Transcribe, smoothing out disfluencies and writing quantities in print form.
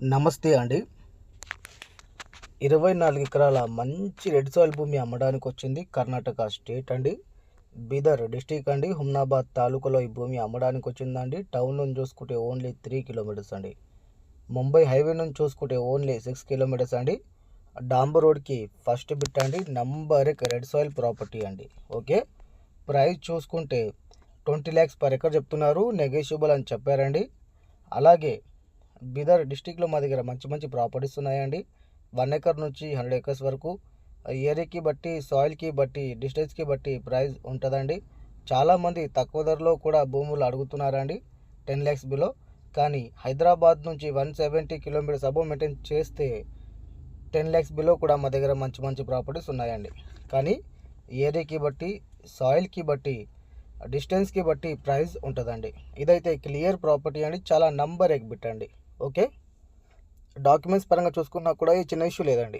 నమస్తే అండి. 24 ఎకరాల మంచి రెడ్ సాయిల్ భూమి అమ్మడానికి వచ్చింది. కర్ణాటక స్టేట్ అండి. బీదర్ డిస్టిక్ అండి. హుమ్నాబాద్ తాలూకాలో ఈ భూమి అమ్మడానికి వచ్చిందండి. టౌన్ నుంచి చూసుకుంటే ఓన్లీ 3 కిలోమీటర్స్ అండి. ముంబై హైవే నుంచి చూసుకుంటే ఓన్లీ 6 కిలోమీటర్స్ అండి. డాంబర్ రోడ్కి ఫస్ట్ బిట్ అండి. నంబర్ 1 రెడ్ సాయిల్ ప్రాపర్టీ అండి. ఓకే, ప్రైస్ చూసుకుంటే 20 lakhs పర్ ఎకర్ చెప్తున్నారు. నెగోషియబుల్ అని చెప్పారండి. అలాగే బీదర్ డిస్టిక్లో మా దగ్గర మంచి మంచి ప్రాపర్టీస్ ఉన్నాయండి. 1 ఎకర్ నుంచి 100 acres వరకు ఏరియాకి బట్టి, సాయిల్కి బట్టి, డిస్టెన్స్కి బట్టి ప్రైస్ ఉంటుందండి. చాలామంది తక్కువ ధరలో కూడా భూములు అడుగుతున్నారండి, 10 lakhs బిలో. కానీ హైదరాబాద్ నుంచి 170 కిలోమీటర్స్ అబోవ్ మెయింటైన్ చేస్తే 10 lakhs బిలో కూడా మా దగ్గర మంచి మంచి ప్రాపర్టీస్ ఉన్నాయండి. కానీ ఏరియాకి బట్టి, సాయిల్కి బట్టి, డిస్టెన్స్కి బట్టి ప్రైస్ ఉంటుందండి. ఇదైతే క్లియర్ ప్రాపర్టీ అండి. చాలా నంబర్ 1 బిట్ అండి. ఓకే, డాక్యుమెంట్స్ పరంగా చూసుకున్నా కూడా ఈ చిన్న ఇష్యూ లేదండి.